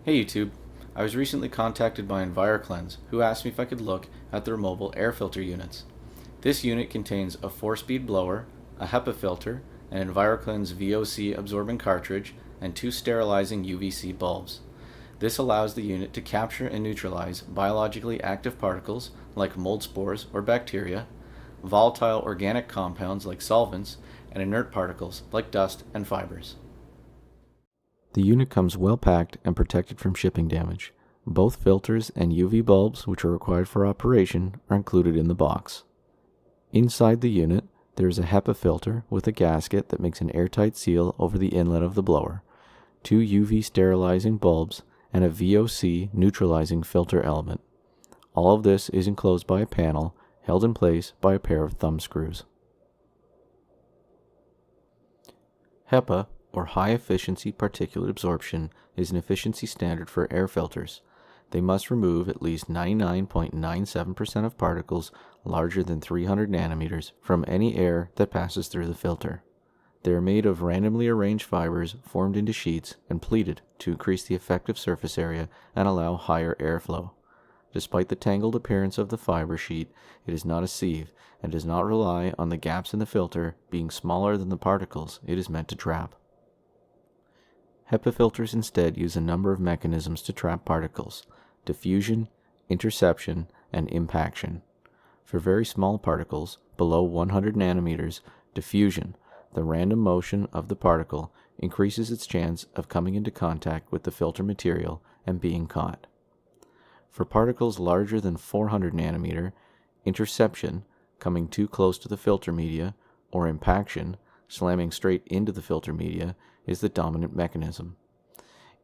Hey YouTube, I was recently contacted by EnviroKlenz, who asked me if I could look at their mobile air filter units. This unit contains a 4-speed blower, a HEPA filter, an EnviroKlenz VOC absorbent cartridge, and 2 sterilizing UVC bulbs. This allows the unit to capture and neutralize biologically active particles like mold spores or bacteria, volatile organic compounds like solvents, and inert particles like dust and fibers. The unit comes well packed and protected from shipping damage. Both filters and UV bulbs, which are required for operation, are included in the box. Inside the unit, there is a HEPA filter with a gasket that makes an airtight seal over the inlet of the blower, 2 UV sterilizing bulbs, and a VOC neutralizing filter element. All of this is enclosed by a panel held in place by a pair of thumb screws. HEPA, or high efficiency particulate absorption, is an efficiency standard for air filters. They must remove at least 99.97% of particles larger than 300 nanometers from any air that passes through the filter. They are made of randomly arranged fibers formed into sheets and pleated to increase the effective surface area and allow higher airflow. Despite the tangled appearance of the fiber sheet, it is not a sieve and does not rely on the gaps in the filter being smaller than the particles it is meant to trap. HEPA filters instead use a number of mechanisms to trap particles: diffusion, interception, and impaction. For very small particles, below 100 nanometers, diffusion, the random motion of the particle, increases its chance of coming into contact with the filter material and being caught. For particles larger than 400 nanometer, interception, coming too close to the filter media, or impaction, slamming straight into the filter media, is the dominant mechanism.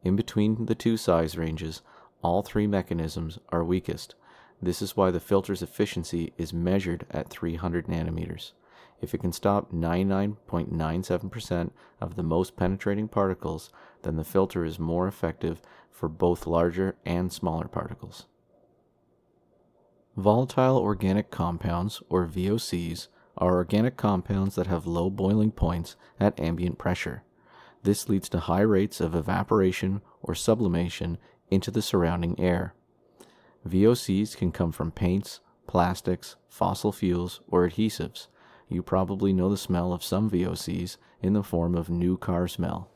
In between the two size ranges, all three mechanisms are weakest. This is why the filter's efficiency is measured at 300 nanometers. If it can stop 99.97% of the most penetrating particles, then the filter is more effective for both larger and smaller particles. Volatile organic compounds, or VOCs, are organic compounds that have low boiling points at ambient pressure. This leads to high rates of evaporation or sublimation into the surrounding air. VOCs can come from paints, plastics, fossil fuels, or adhesives. You probably know the smell of some VOCs in the form of new car smell.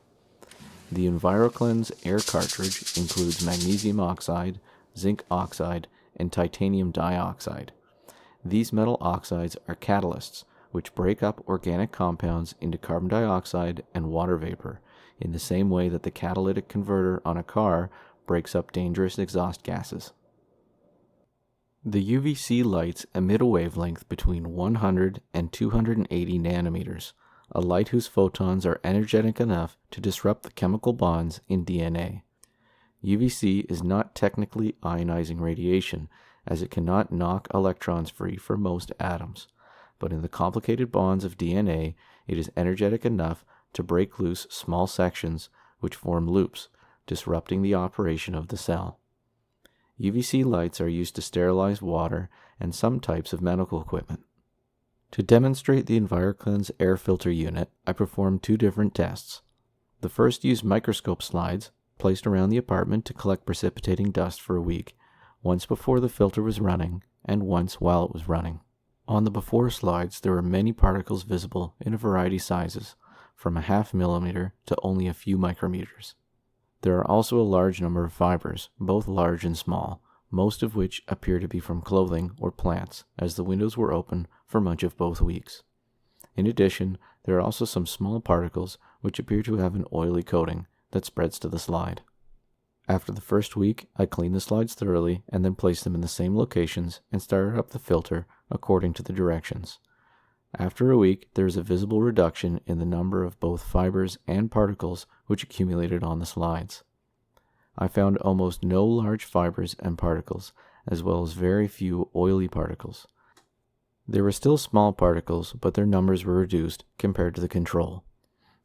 The EnviroKlenz air cartridge includes magnesium oxide, zinc oxide, and titanium dioxide. These metal oxides are catalysts, which break up organic compounds into carbon dioxide and water vapor, in the same way that the catalytic converter on a car breaks up dangerous exhaust gases. The UVC lights emit a wavelength between 100 and 280 nanometers, a light whose photons are energetic enough to disrupt the chemical bonds in DNA. UVC is not technically ionizing radiation, as it cannot knock electrons free for most atoms, but in the complicated bonds of DNA, it is energetic enough to break loose small sections which form loops, disrupting the operation of the cell. UVC lights are used to sterilize water and some types of medical equipment. To demonstrate the EnviroKlenz air filter unit, I performed 2 different tests. The first used microscope slides placed around the apartment to collect precipitating dust for a week, once before the filter was running and once while it was running. On the before slides, there were many particles visible in a variety of sizes, from a half millimeter to only a few micrometers. There are also a large number of fibers, both large and small, most of which appear to be from clothing or plants, as the windows were open for much of both weeks. In addition, there are also some small particles which appear to have an oily coating that spreads to the slide. After the first week, I cleaned the slides thoroughly and then placed them in the same locations and started up the filter according to the directions. After a week, there is a visible reduction in the number of both fibers and particles which accumulated on the slides. I found almost no large fibers and particles, as well as very few oily particles. There were still small particles, but their numbers were reduced compared to the control.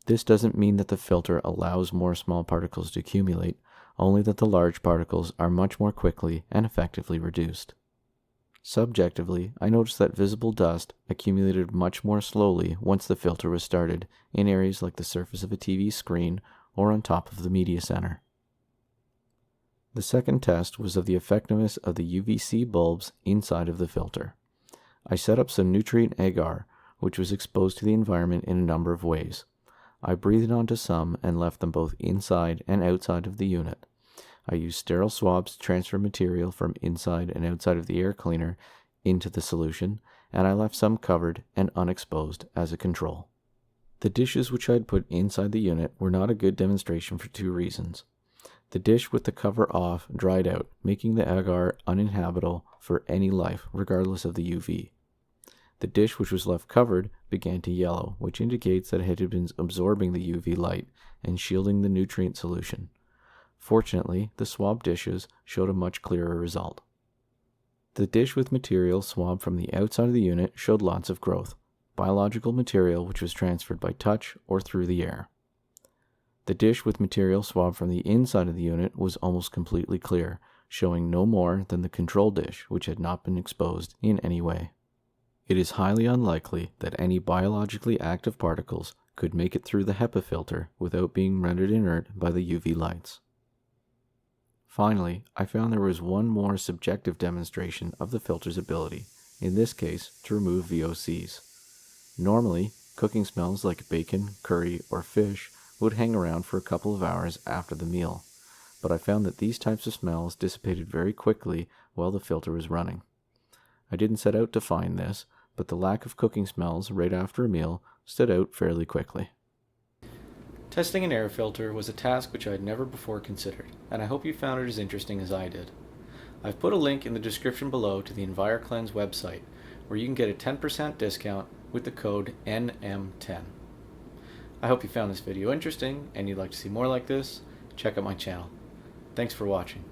This doesn't mean that the filter allows more small particles to accumulate, only that the large particles are much more quickly and effectively reduced. Subjectively, I noticed that visible dust accumulated much more slowly once the filter was started in areas like the surface of a TV screen or on top of the media center. The second test was of the effectiveness of the UVC bulbs inside of the filter. I set up some nutrient agar, which was exposed to the environment in a number of ways. I breathed onto some and left them both inside and outside of the unit. I used sterile swabs to transfer material from inside and outside of the air cleaner into the solution, and I left some covered and unexposed as a control. The dishes which I had put inside the unit were not a good demonstration for two reasons. The dish with the cover off dried out, making the agar uninhabitable for any life, regardless of the UV. The dish which was left covered began to yellow, which indicates that it had been absorbing the UV light and shielding the nutrient solution. Fortunately, the swab dishes showed a much clearer result. The dish with material swabbed from the outside of the unit showed lots of growth, biological material which was transferred by touch or through the air. The dish with material swabbed from the inside of the unit was almost completely clear, showing no more than the control dish, which had not been exposed in any way. It is highly unlikely that any biologically active particles could make it through the HEPA filter without being rendered inert by the UV lights. Finally, I found there was one more subjective demonstration of the filter's ability, in this case to remove VOCs. Normally, cooking smells like bacon, curry, or fish would hang around for a couple of hours after the meal, but I found that these types of smells dissipated very quickly while the filter was running. I didn't set out to find this, but the lack of cooking smells right after a meal stood out fairly quickly. Testing an air filter was a task which I had never before considered, and I hope you found it as interesting as I did. I've put a link in the description below to the EnviroKlenz website, where you can get a 10% discount with the code NM10. I hope you found this video interesting, and you'd like to see more like this. Check out my channel. Thanks for watching.